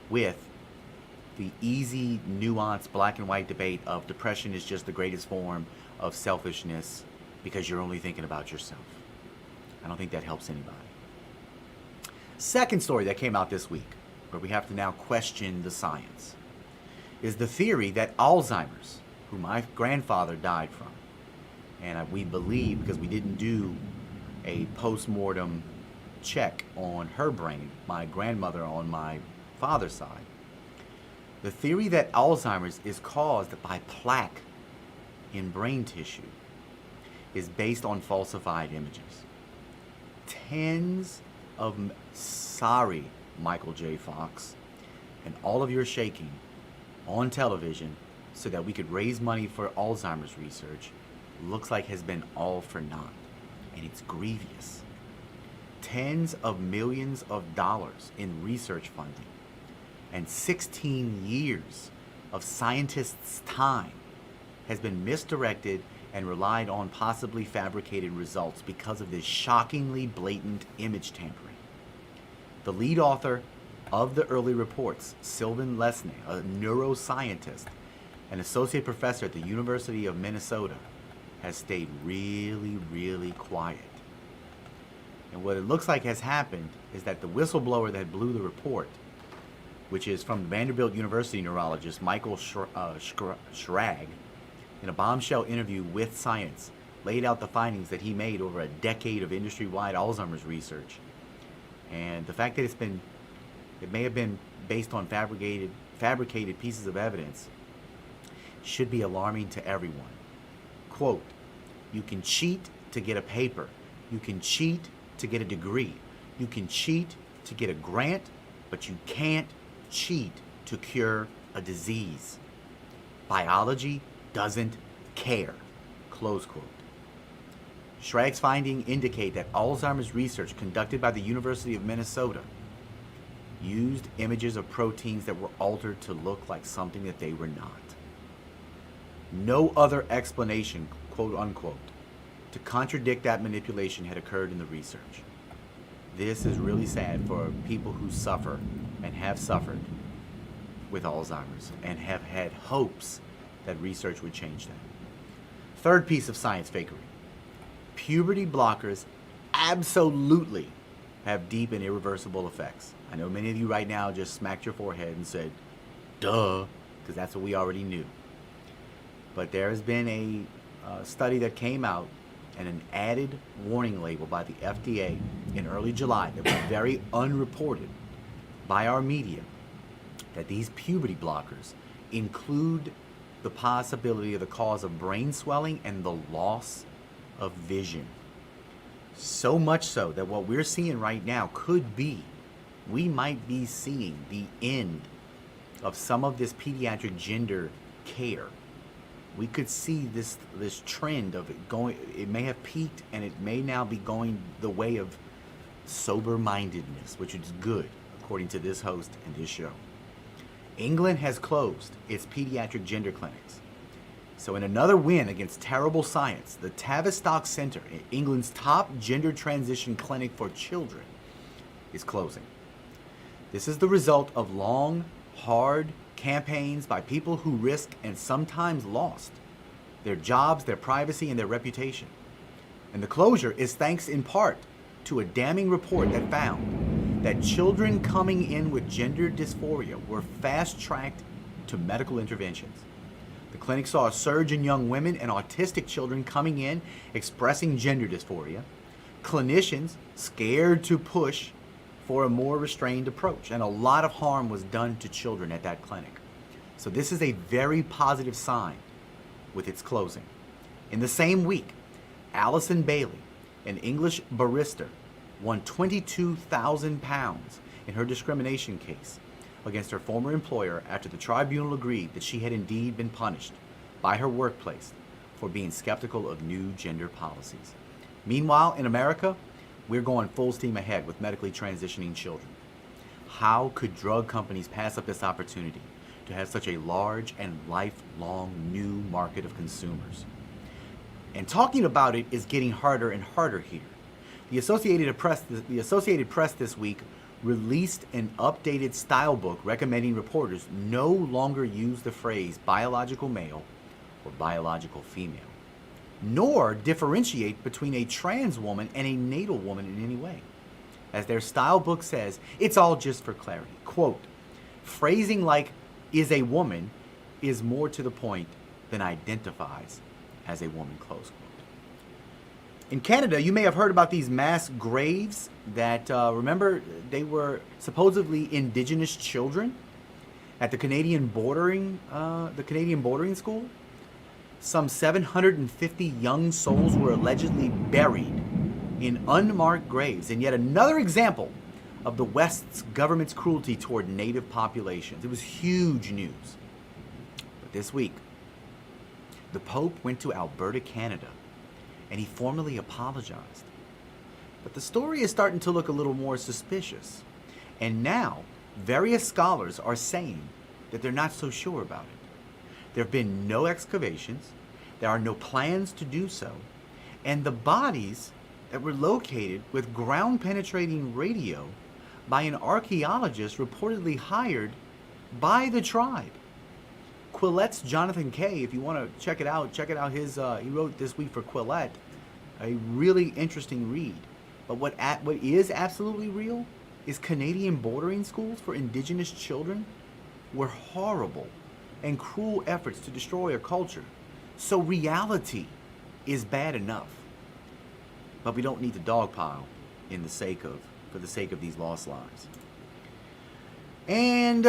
with the easy, nuanced, black and white debate of depression is just the greatest form of selfishness because you're only thinking about yourself. I don't think that helps anybody. Second story that came out this week, where we have to now question the science, is the theory that Alzheimer's, who my grandfather died from, and we believe, because we didn't do a post-mortem check on her brain, my grandmother on my father's side, the theory that Alzheimer's is caused by plaque in brain tissue is based on falsified images. Sorry, Michael J. Fox, and all of your shaking on television so that we could raise money for Alzheimer's research looks like has been all for naught, and it's grievous. Tens of millions of dollars in research funding and 16 years of scientists' time has been misdirected and relied on possibly fabricated results because of this shockingly blatant image tampering. The lead author of the early reports, Sylvan Lesney, a neuroscientist, an associate professor at the University of Minnesota, has stayed really, really quiet. And what it looks like has happened is that the whistleblower that blew the report, which is from Vanderbilt University neurologist Michael Schrag, in a bombshell interview with Science, laid out the findings that he made over a decade of industry-wide Alzheimer's research. And the fact that it may have been based on fabricated pieces of evidence should be alarming to everyone. Quote, "You can cheat to get a paper. You can cheat to get a degree. You can cheat to get a grant, but you can't cheat to cure a disease. Biology doesn't care." Close quote. Schrag's findings indicate that Alzheimer's research conducted by the University of Minnesota used images of proteins that were altered to look like something that they were not. No other explanation, quote unquote, to contradict that manipulation had occurred in the research. This is really sad for people who suffer and have suffered with Alzheimer's and have had hopes that research would change that. Third piece of science fakery. Puberty blockers absolutely have deep and irreversible effects. I know many of you right now just smacked your forehead and said, duh, because that's what we already knew. But there has been a study that came out and an added warning label by the FDA in early July that was very unreported by our media, that these puberty blockers include the possibility of the cause of brain swelling and the loss of vision. So much so that what we're seeing right now could be, we might be seeing the end of some of this pediatric gender care we could see this trend of it going. It may have peaked, and it may now be going the way of sober-mindedness, which is good, according to this host and this show. England has closed its pediatric gender clinics. So in another win against terrible science, the Tavistock Centre, England's top gender transition clinic for children, is closing. This is the result of long, hard campaigns by people who risked and sometimes lost their jobs, their privacy, and their reputation. And the closure is thanks in part to a damning report that found that children coming in with gender dysphoria were fast-tracked to medical interventions. The clinic saw a surge in young women and autistic children coming in expressing gender dysphoria, clinicians scared to push for a more restrained approach, and a lot of harm was done to children at that clinic. So this is a very positive sign with its closing. In the same week, Alison Bailey, an English barrister, won £22,000 in her discrimination case against her former employer after the tribunal agreed that she had indeed been punished by her workplace for being skeptical of new gender policies. Meanwhile, in America, we're going full steam ahead with medically transitioning children. How could drug companies pass up this opportunity to have such a large and lifelong new market of consumers? And talking about it is getting harder and harder here. The Associated Press this week released an updated style book recommending reporters no longer use the phrase biological male or biological female, nor differentiate between a trans woman and a natal woman in any way. As their style book says, it's all just for clarity. Quote, phrasing like is a woman is more to the point than identifies as a woman, close quote. In Canada, you may have heard about these mass graves that, remember, they were supposedly Indigenous children at the Canadian bordering school. Some 750 young souls were allegedly buried in unmarked graves, and yet another example of the West's government's cruelty toward native populations. It was huge news. But this week, the Pope went to Alberta, Canada, and he formally apologized. But the story is starting to look a little more suspicious. And now, various scholars are saying that they're not so sure about it. There have been no excavations, there are no plans to do so, and the bodies that were located with ground-penetrating radio by an archaeologist reportedly hired by the tribe. Quillet's Jonathan Kay, if you want to check it out his, he wrote this week for Quillette, a really interesting read. But what is absolutely real is Canadian bordering schools for Indigenous children were horrible and cruel efforts to destroy a culture. So reality is bad enough. But we don't need to dogpile for the sake of these lost lives. And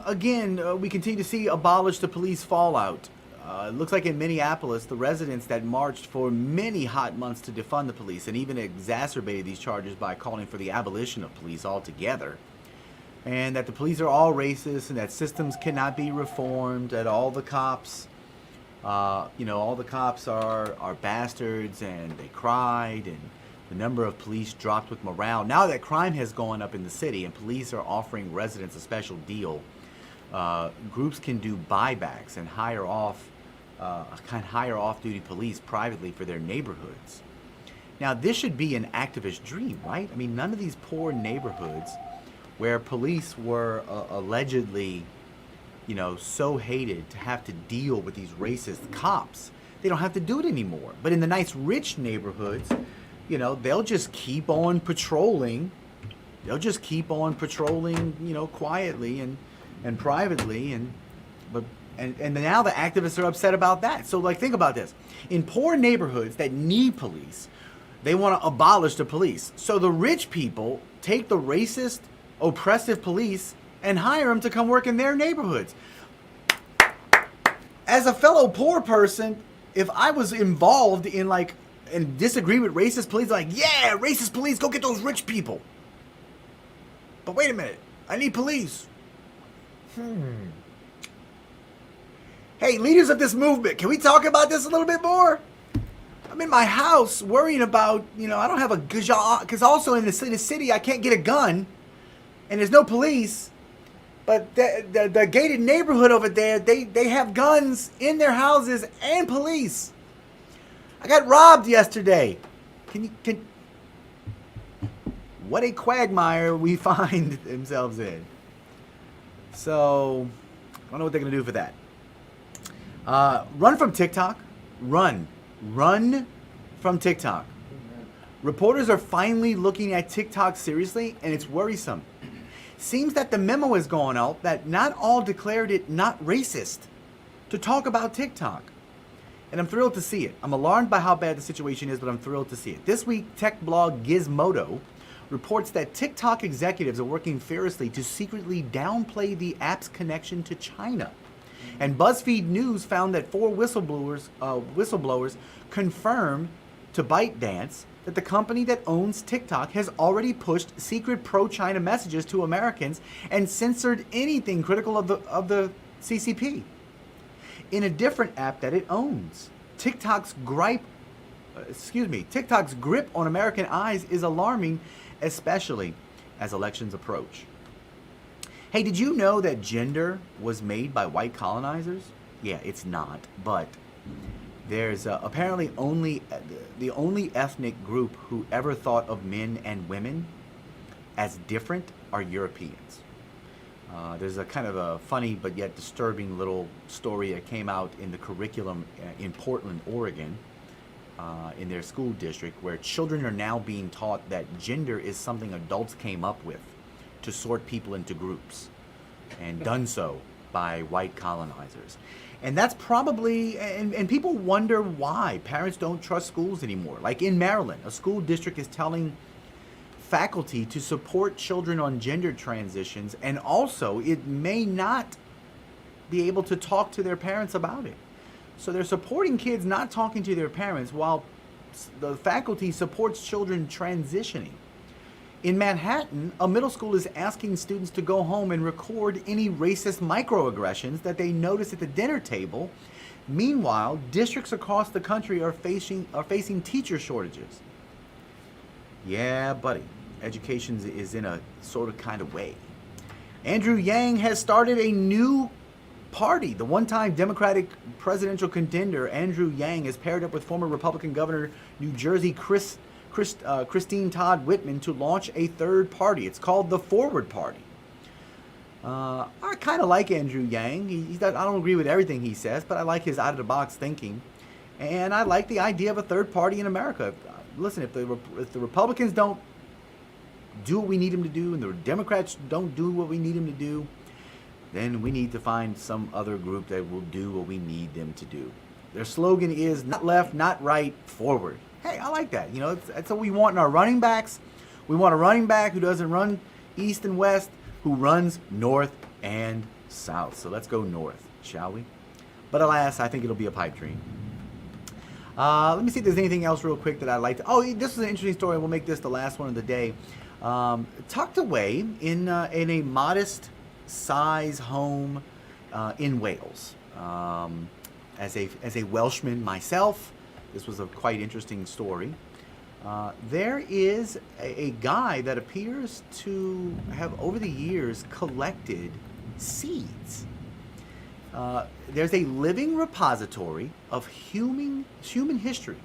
again, we continue to see abolish the police fallout. It looks like in Minneapolis, the residents that marched for many hot months to defund the police and even exacerbated these charges by calling for the abolition of police altogether. And that the police are all racist and that systems cannot be reformed, that all the cops, are bastards and they cried, and the number of police dropped with morale. Now that crime has gone up in the city and police are offering residents a special deal, groups can do buybacks and hire off-duty police privately for their neighborhoods. Now this should be an activist dream, right? I mean, none of these poor neighborhoods where police were allegedly, so hated to have to deal with these racist cops, they don't have to do it anymore. But in the nice rich neighborhoods, they'll just keep on patrolling. They'll just keep on patrolling, quietly and privately, and now the activists are upset about that. So think about this. In poor neighborhoods that need police, they want to abolish the police. So the rich people take the racist, oppressive police and hire them to come work in their neighborhoods. As a fellow poor person, if I was involved in and disagree with racist police, yeah, racist police, go get those rich people. But wait a minute, I need police. Hey, leaders of this movement, can we talk about this a little bit more? I'm in my house worrying about, I don't have a good job, because also in the city I can't get a gun, and there's no police. But the gated neighborhood over there, they have guns in their houses and police. I got robbed yesterday. What a quagmire we find themselves in. So, I don't know what they're going to do for that. Run from TikTok. Run from TikTok. Reporters are finally looking at TikTok seriously, and it's worrisome. Seems that the memo has gone out that not all declared it not racist to talk about TikTok. And I'm thrilled to see it. I'm alarmed by how bad the situation is, but I'm thrilled to see it. This week, tech blog Gizmodo reports that TikTok executives are working furiously to secretly downplay the app's connection to China. And BuzzFeed News found that 4 whistleblowers confirmed to ByteDance that the company that owns TikTok has already pushed secret pro-China messages to Americans and censored anything critical of the CCP. In a different app that it owns, TikTok's grip on American eyes is alarming, especially as elections approach. Hey, did you know that gender was made by white colonizers? Yeah, it's not, but there's apparently the only ethnic group who ever thought of men and women as different are Europeans. There's a kind of a funny but yet disturbing little story that came out in the curriculum in Portland, Oregon, in their school district, where children are now being taught that gender is something adults came up with to sort people into groups, and done so by white colonizers. And that's probably, and people wonder why parents don't trust schools anymore. Like in Maryland, a school district is telling faculty to support children on gender transitions, and also it may not be able to talk to their parents about it. So they're supporting kids not talking to their parents while the faculty supports children transitioning. In Manhattan, a middle school is asking students to go home and record any racist microaggressions that they notice at the dinner table. Meanwhile, districts across the country are facing teacher shortages. Yeah, buddy, education is in a sort of kind of way. Andrew Yang has started a new party. The one-time Democratic presidential contender, Andrew Yang, has paired up with former Republican Governor New Jersey Christine Todd Whitman to launch a third party. It's called the Forward Party. I kind of like Andrew Yang. I don't agree with everything he says, but I like his out-of-the-box thinking. And I like the idea of a third party in America. Listen, if the Republicans don't do what we need them to do, and the Democrats don't do what we need them to do, then we need to find some other group that will do what we need them to do. Their slogan is not left, not right, forward. Hey, I like that. That's what we want in our running backs. We want a running back who doesn't run east and west, who runs north and south. So let's go north, shall we? But alas, I think it'll be a pipe dream. Let me see if there's anything else real quick that I'd like to... Oh, this is an interesting story. We'll make this the last one of the day. Tucked away in a modest size home in Wales. As a Welshman myself, this was a quite interesting story. There is a guy that appears to have, over the years, collected seeds. There's a living repository of human history.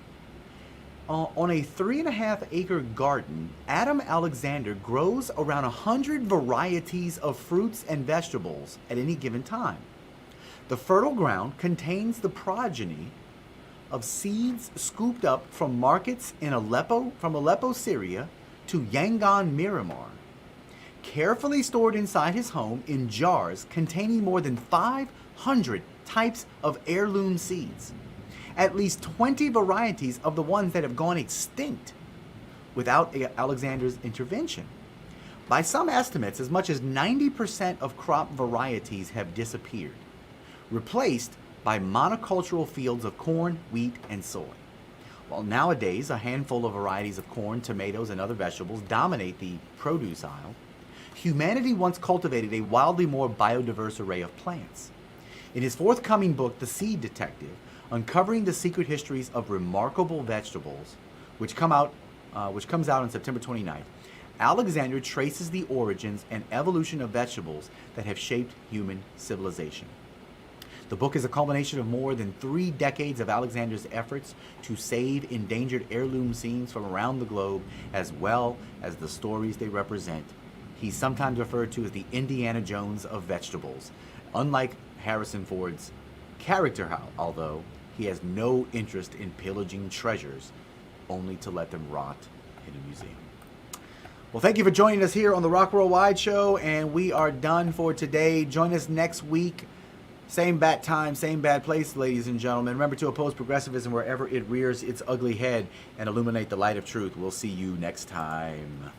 On a 3.5-acre garden, Adam Alexander grows around 100 varieties of fruits and vegetables at any given time. The fertile ground contains the progeny of seeds scooped up from markets in from Aleppo, Syria, to Yangon, Myanmar, carefully stored inside his home in jars containing more than 500 types of heirloom seeds. At least 20 varieties of the ones that have gone extinct without Alexander's intervention. By some estimates, as much as 90% of crop varieties have disappeared, replaced by monocultural fields of corn, wheat, and soy. While nowadays a handful of varieties of corn, tomatoes, and other vegetables dominate the produce aisle, humanity once cultivated a wildly more biodiverse array of plants. In his forthcoming book, The Seed Detective, Uncovering the Secret Histories of Remarkable Vegetables, which comes out on September 29th, Alexander traces the origins and evolution of vegetables that have shaped human civilization. The book is a culmination of more than 3 decades of Alexander's efforts to save endangered heirloom scenes from around the globe, as well as the stories they represent. He's sometimes referred to as the Indiana Jones of vegetables. Unlike Harrison Ford's character, although he has no interest in pillaging treasures, only to let them rot in a museum. Well, thank you for joining us here on the Rock Worldwide Show, and we are done for today. Join us next week. Same bat time, same bad place, ladies and gentlemen. Remember to oppose progressivism wherever it rears its ugly head and illuminate the light of truth. We'll see you next time.